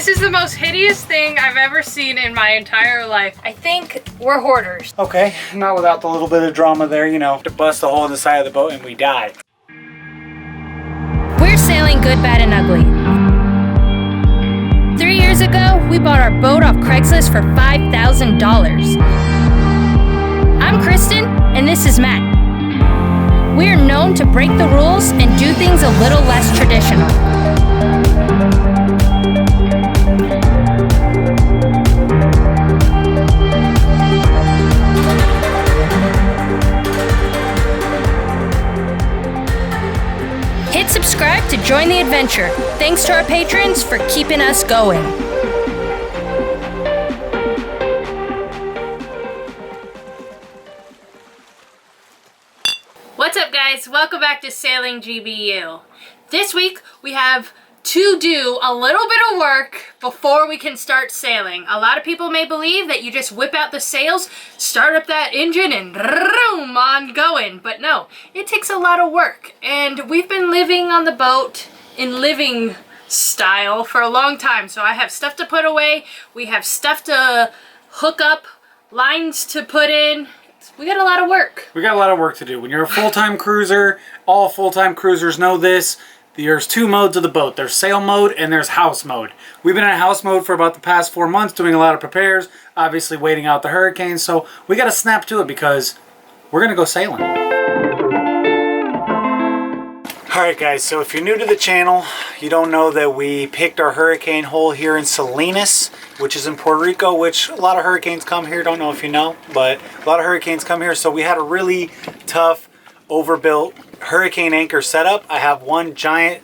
This is the most hideous thing I've ever seen in my entire life. I think we're hoarders. Okay, not without the little bit of drama there, you know, to bust a hole in the side of the boat and we die. We're sailing good, bad, and ugly. 3 years ago, we bought our boat off Craigslist for $5,000. I'm Kristen, and this is Matt. We are known to break the rules and do things a little less traditional. Hit subscribe to join the adventure. Thanks to our patrons for keeping us going. What's up, guys? Welcome back to Sailing GBU. This week we have to do a little bit of work before we can start sailing. A lot of people may believe that you just whip out the sails, start up that engine, and boom, on going. But no, it takes a lot of work. And we've been living on the boat in living style for a long time. So I have stuff to put away. We have stuff to hook up, lines to put in. We got a lot of work. We got a lot of work to do. When you're a full-time cruiser, all full-time cruisers know this. There's two modes of the boat. There's sail mode and there's house mode. We've been in house mode for about the past 4 months doing a lot of repairs, obviously waiting out the hurricane, so we got to snap to it because we're going to go sailing. Alright guys, so if you're new to the channel, you don't know that we picked our hurricane hole here in Salinas, which is in Puerto Rico, which a lot of hurricanes come here. Don't know if you know, but a lot of hurricanes come here, so we had a really tough, overbuilt hurricane anchor setup. I have one giant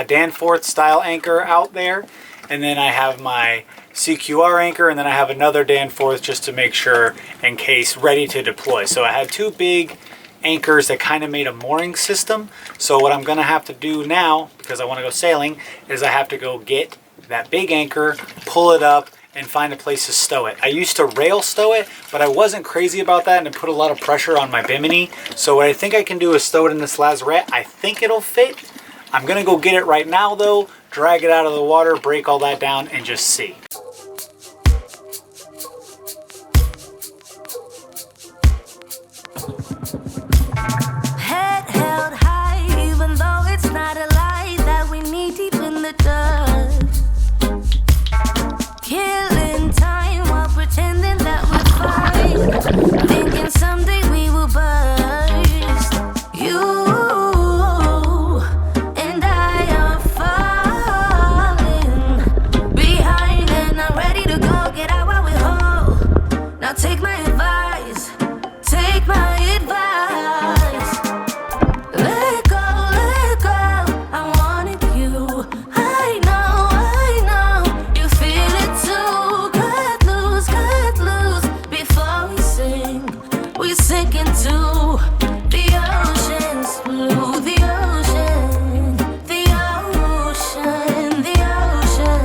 Danforth style anchor out there, and then I have my CQR anchor, and then I have another Danforth just to make sure in case ready to deploy. So I had two big anchors that kind of made a mooring system. So what I'm gonna have to do now, because I want to go sailing, is I have to go get that big anchor, pull it up, and find a place to stow it. I used to rail stow it, but I wasn't crazy about that and it put a lot of pressure on my bimini. So what I think I can do is stow it in this lazarette. I think it'll fit. I'm gonna go get it right now though, drag it out of the water, break all that down, and just see. Head held high, even though it's not a lie that we knee deep in the dust. Killing time while pretending that we're fine, thinking someday we will burst. You and I are falling behind and I'm ready to go. Get out while we're whole. Now take my advice, take my advice. Let go, I wanted you. I know, you feel it too. Cut loose, before we sink. We sink into the ocean's blue, the ocean, the ocean, the ocean.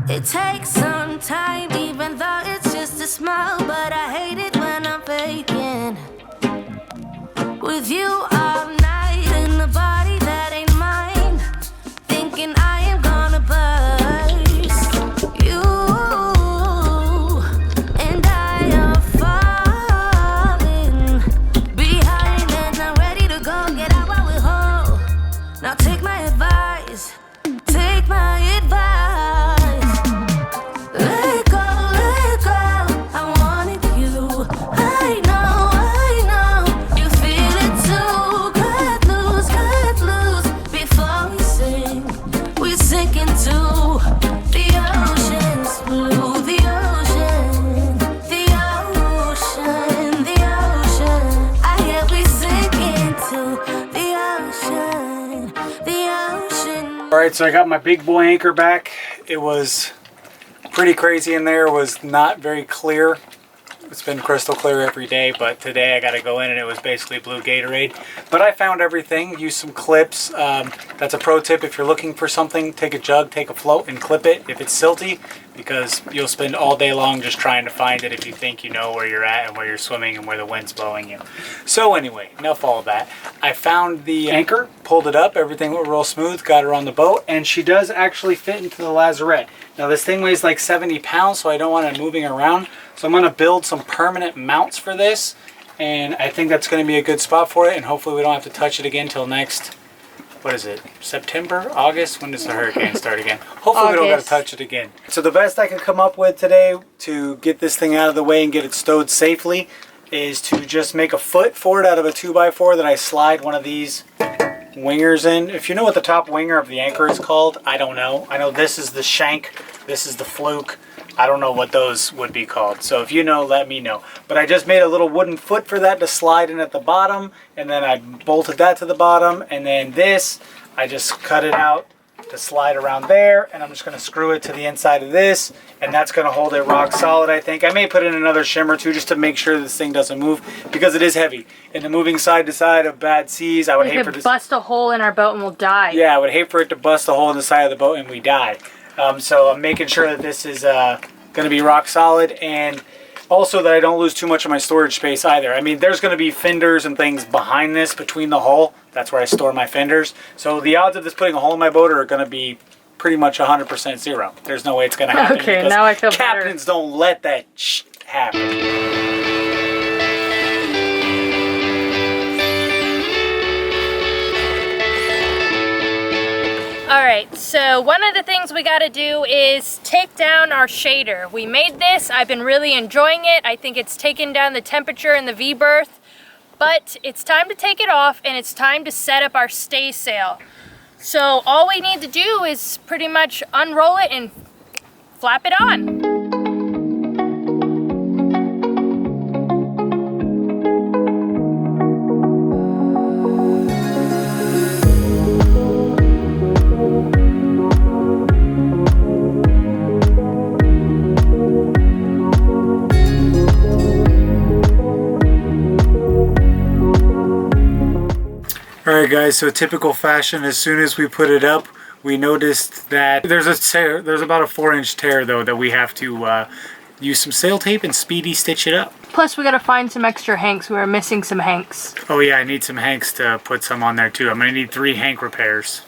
It takes some time, even though it's just a smile, but I hate it when I'm faking. With you all night in a body that ain't mine, thinking I am gonna burst. You and I are falling behind and I'm ready to go. Get out while we're whole. Now take my advice, take my advice. Let go, I wanted you. I know, you feel it too. Cut loose, before we sink. We sink into the ocean's blue, the ocean, the ocean, the ocean. I hear we sink into the ocean, the ocean. Alright, so I got my big boy anchor back. It was pretty crazy in there. It was not very clear. It's been crystal clear every day, but today I got to go in and it was basically blue Gatorade. But I found everything. Used some clips. That's a pro tip. If you're looking for something, take a jug, take a float, and clip it if it's silty, because you'll spend all day long just trying to find it if you think you know where you're at and where you're swimming and where the wind's blowing you. So anyway, enough all of that. I found the anchor, pulled it up, everything went real smooth, got her on the boat, and she does actually fit into the lazarette. Now this thing weighs like 70 pounds, so I don't want it moving around. So I'm going to build some permanent mounts for this, and I think that's going to be a good spot for it, and hopefully we don't have to touch it again till next, what is it, September, August? When does the hurricane start again? Hopefully we don't got to touch it again. So the best I could come up with today to get this thing out of the way and get it stowed safely is to just make a foot for it out of a 2x4 that I slide one of these wingers in. If you know what the top winger of the anchor is called, I don't know. I know this is the shank, this is the fluke. I don't know what those would be called. So if you know, let me know. But I just made a little wooden foot for that to slide in at the bottom, and then I bolted that to the bottom, and then this, I just cut it out to slide around there, and I'm just going to screw it to the inside of this, and that's going to hold it rock solid, I think. I may put in another shim or two just to make sure this thing doesn't move, because it is heavy. In the moving side to side of bad seas, I would hate for this... bust a hole in our boat and we'll die. Yeah, I would hate for it to bust a hole in the side of the boat and we die. So I'm making sure that this is going to be rock solid, and also that I don't lose too much of my storage space either. I mean, there's going to be fenders and things behind this, between the hull. That's where I store my fenders. So the odds of this putting a hole in my boat are going to be pretty much 100% zero. There's no way it's going to happen. Okay, now I feel captains better. don't let that happen. Alright, so one of the things we gotta do is take down our shader. We made this, I've been really enjoying it. I think it's taken down the temperature in the V-berth, but it's time to take it off and it's time to set up our stay sail. So all we need to do is pretty much unroll it and flap it on. Alright guys, so typical fashion, as soon as we put it up, we noticed that there's a tear, there's about a 4-inch tear though that we have to use some sail tape and speedy stitch it up. Plus we gotta find some extra hanks. We were missing some hanks. Oh yeah, I need some hanks to put some on there too. I'm gonna need 3 hank repairs.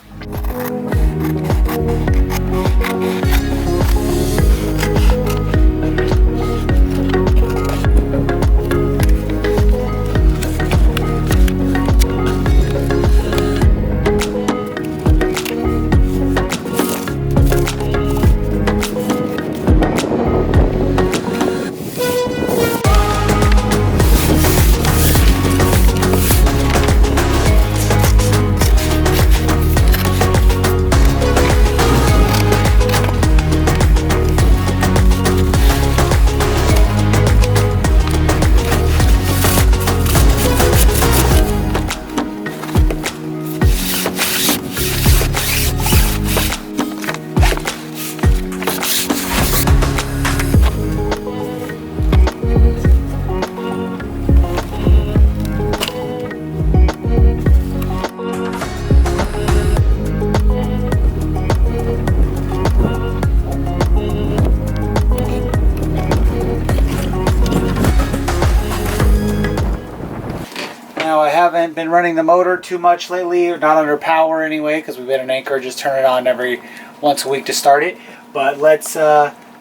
Haven't been running the motor too much lately, or not under power anyway, because we've been an anchor, just turn it on every once a week to start it. But let's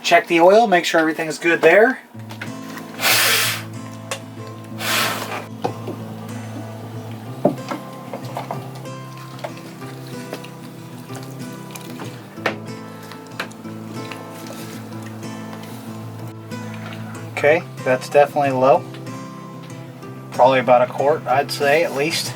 check the oil, make sure everything's good there. Okay, that's definitely low. Probably about a quart, I'd say, at least.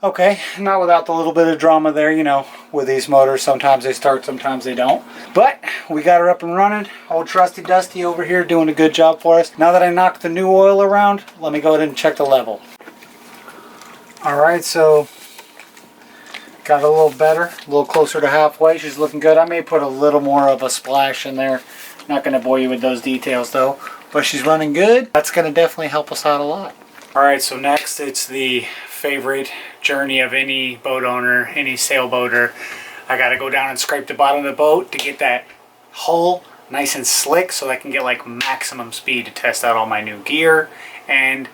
Okay, not without the little bit of drama there, you know, with these motors. Sometimes they start, sometimes they don't. But we got her up and running. Old Trusty Dusty over here doing a good job for us. Now that I knocked the new oil around, let me go ahead and check the level. Alright, so got a little better, a little closer to halfway. She's looking good. I may put a little more of a splash in there. Not going to bore you with those details though. But she's running good. That's going to definitely help us out a lot. Alright, so next it's the favorite journey of any boat owner, any sailboater. I got to go down and scrape the bottom of the boat to get that hull nice and slick so I can get like maximum speed to test out all my new gear. And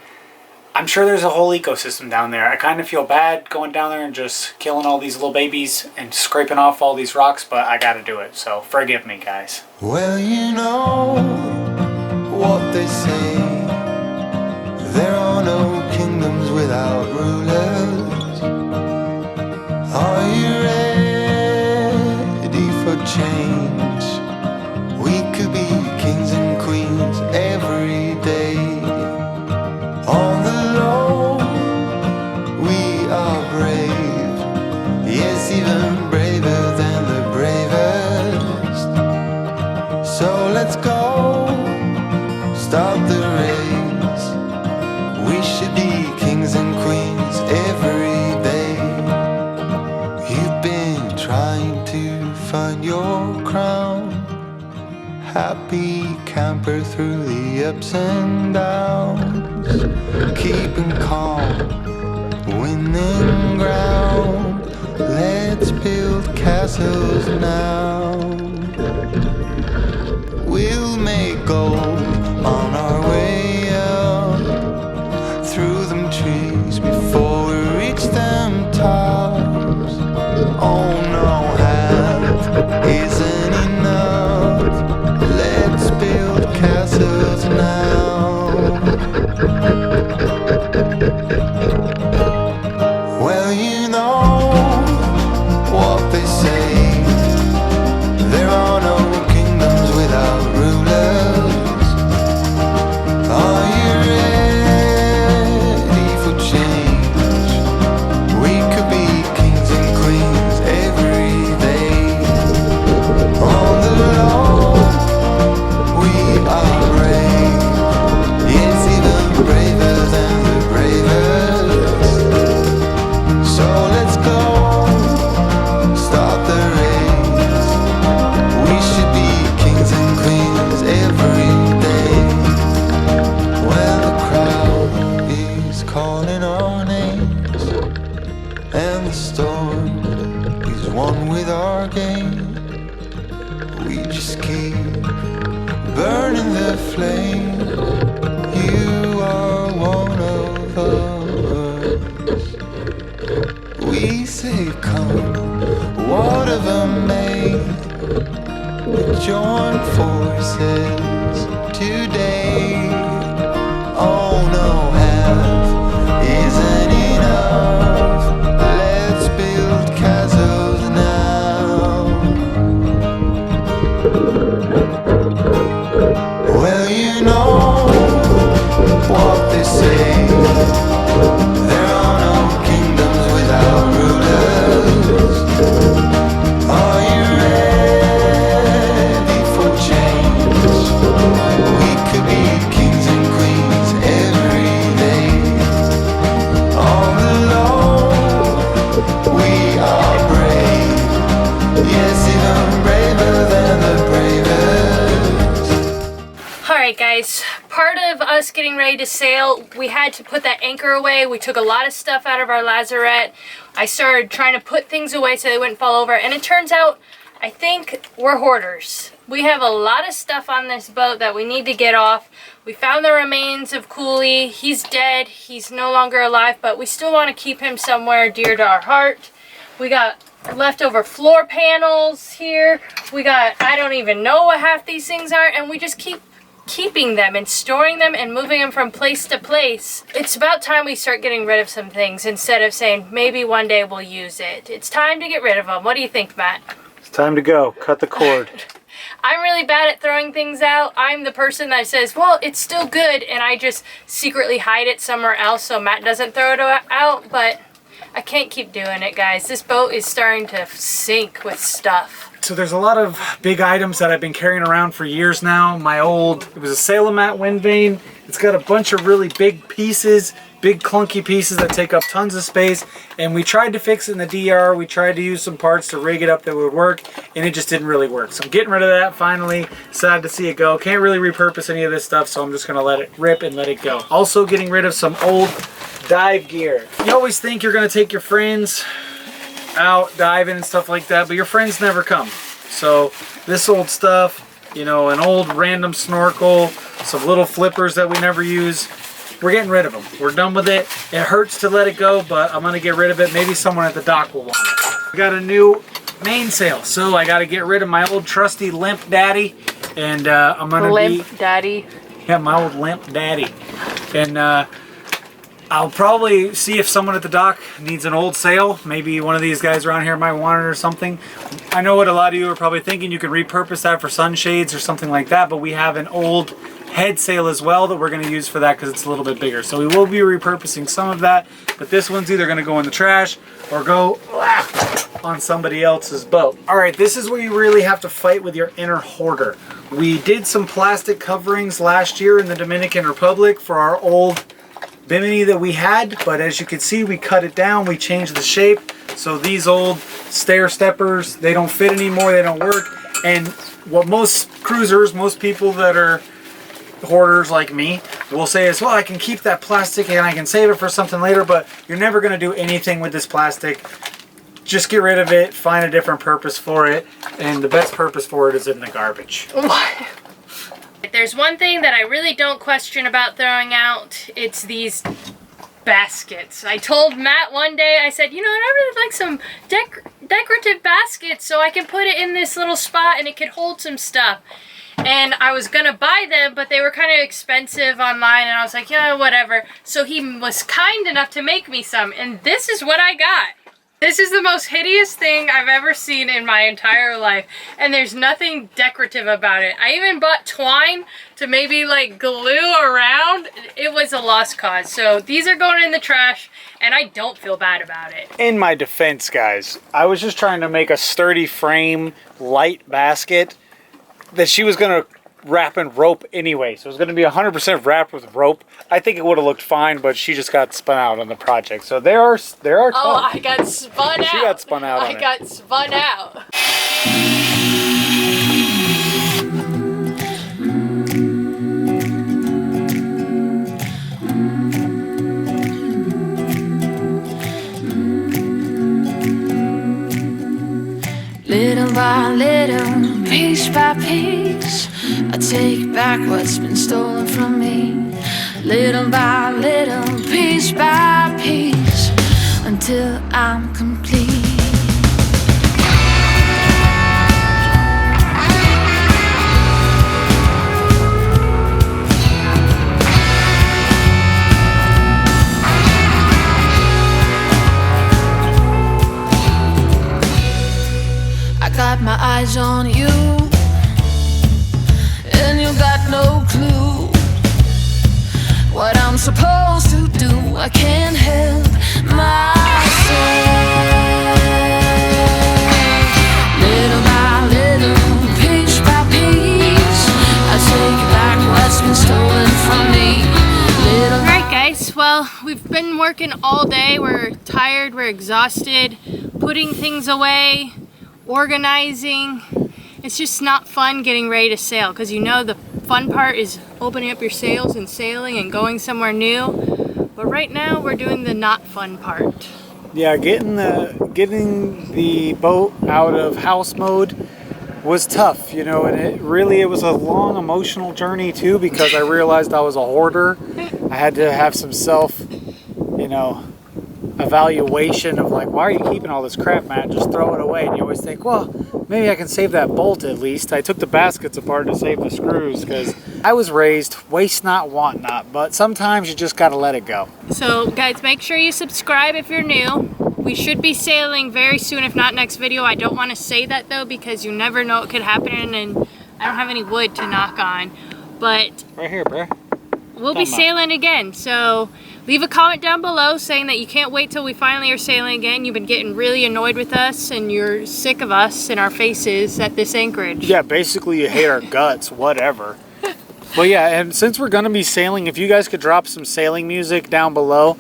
I'm sure there's a whole ecosystem down there. I kind of feel bad going down there and just killing all these little babies and scraping off all these rocks, but I got to do it. So forgive me, guys. Well, you know what they say, there are no kingdoms without rulers. Are you ready for change? We could be kings and queens every day. On the low, we are brave, yes, even braver than the bravest. So let's go, start the race. We should be kings and queens every day. You've been trying to find your crown, happy camper through the ups and downs, keeping calm, winning ground. Let's build castles now. We'll make gold on our way up, through them trees before we reach them tops. Oh no, half isn't enough. Let's build castles now. Well, you know what they say, there are no kingdoms without rulers. Are you ready for change? We could be kings and queens every day. On the low, we are brave, yes, even braver than the bravest. So let's go, start the race. We should be kings and queens every day. When the crowd is calling our names, and the storm is one with our game, we just keep burning the flame. You are one of us. We say come, whatever may, join forces today. Oh no, half isn't enough. Let's build castles now. Well, you know what they say, there are no kingdoms without rulers. Are you ready for change? We could be kings and queens every day. On the low, we are brave, yes, even braver than the bravest. Alright guys, part of us getting ready to sail, we had to put that anchor away. We took a lot of stuff out of our lazarette. I started trying to put things away so they wouldn't fall over, and it turns out I think we're hoarders. We have a lot of stuff on this boat that we need to get off. We found the remains of Cooley. He's dead, he's no longer alive, but we still want to keep him somewhere dear to our heart. We got leftover floor panels here. We got, I don't even know what half these things are, and we just keep keeping them and storing them and moving them from place to place. It's about time we start getting rid of some things instead of saying maybe one day we'll use it. It's time to get rid of them. What do you think, Matt? It's time to go. Cut the cord. I'm really bad at throwing things out. I'm the person that says, well, it's still good, and I just secretly hide it somewhere else so Matt doesn't throw it out, but I can't keep doing it, guys. This boat is starting to sink with stuff. So there's a lot of big items that I've been carrying around for years now. It was a SAILMAKER wind vane. It's got a bunch of really big pieces, big clunky pieces that take up tons of space. And we tried to fix it in the DR. We tried to use some parts to rig it up that would work, and it just didn't really work. So I'm getting rid of that finally. Sad to see it go. Can't really repurpose any of this stuff, so I'm just gonna let it rip and let it go. Also getting rid of some old dive gear. You always think you're gonna take your friends out diving and stuff like that, but your friends never come. So this old stuff, you know, an old random snorkel, some little flippers that we never use, we're getting rid of them. We're done with it. It hurts to let it go, but I'm gonna get rid of it. Maybe someone at the dock will want it. We got a new mainsail, so I gotta get rid of my old trusty limp daddy, and I'm gonna Daddy. Yeah, my old limp daddy. And I'll probably see if someone at the dock needs an old sail. Maybe one of these guys around here might want it or something. I know what a lot of you are probably thinking. You could repurpose that for sunshades or something like that, but we have an old head sail as well that we're going to use for that because it's a little bit bigger. So we will be repurposing some of that, but this one's either going to go in the trash or go on somebody else's boat. All right, this is where you really have to fight with your inner hoarder. We did some plastic coverings last year in the Dominican Republic for our old bimini that we had, but as you can see, we cut it down, we changed the shape. So these old stair steppers, they don't fit anymore, they don't work. And what most cruisers, most people that are hoarders like me will say is, well, I can keep that plastic and I can save it for something later, but you're never going to do anything with this plastic. Just get rid of it, find a different purpose for it, and the best purpose for it is in the garbage. There's one thing that I really don't question about throwing out. It's these baskets. I told Matt one day, I said, you know, I really like some decorative baskets so I can put it in this little spot and it could hold some stuff. And I was gonna buy them, but they were kind of expensive online, and I was like, yeah, whatever. So he was kind enough to make me some, and this is what I got. This is the most hideous thing I've ever seen in my entire life, and there's nothing decorative about it. I even bought twine to maybe like glue around. It was a lost cause. So these are going in the trash, and I don't feel bad about it. In my defense, guys, I was just trying to make a sturdy frame, light basket that she was gonna wrap in rope anyway. So it was gonna be 100% wrapped with rope. I think it would have looked fine, but she just got spun out on the project. So there are Oh, I got spun out. She got spun out on it. I got spun out. Little by little, piece by piece, I take back what's been stolen from me. Little by little, piece by piece, until I'm complete. Got my eyes on you, and you got no clue what I'm supposed to do. I can't help myself. Little by little, piece by piece, I take back what's been stolen from me. Alright guys, well, we've been working all day. We're tired, we're exhausted, putting things away, organizing. It's just not fun getting ready to sail, because you know the fun part is opening up your sails and sailing and going somewhere new. But right now we're doing the not fun part. Yeah, getting the boat out of house mode was tough, you know, and it was a long emotional journey too, because I realized I was a hoarder. I had to have some self, you know, evaluation of like, why are you keeping all this crap, man? Just throw it away. And you always think, well, maybe I can save that bolt at least. I took the baskets apart to save the screws, because I was raised waste not, want not, but sometimes you just gotta let it go. So guys, make sure you subscribe if you're new. We should be sailing very soon, if not next video. I don't want to say that though, because you never know what could happen, and I don't have any wood to knock on. But right here, bruh. we'll be sailing again. So leave a comment down below saying that you can't wait till we finally are sailing again. You've been getting really annoyed with us and you're sick of us and our faces at this anchorage. Yeah, basically you hate our guts, whatever. But yeah, and since we're going to be sailing, if you guys could drop some sailing music down below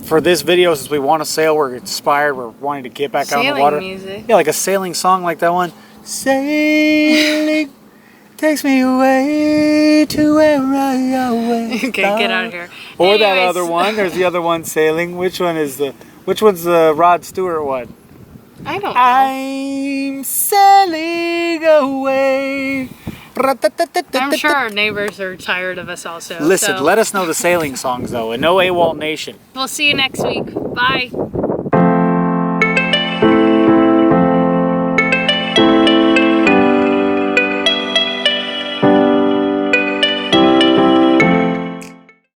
for this video, since we want to sail, we're inspired, we're wanting to get back out on the water. Music. Yeah, like a sailing song like that one. Sailing takes me away to where I always Okay, get out of here. Or that Anyways. other one. There's the other one, Sailing. Which one's the Rod Stewart one? I don't know. I'm sailing away. I'm sure our neighbors are tired of us also. Listen, so let us know the sailing songs though, and no AWOL Nation. we'll see you next week. Bye.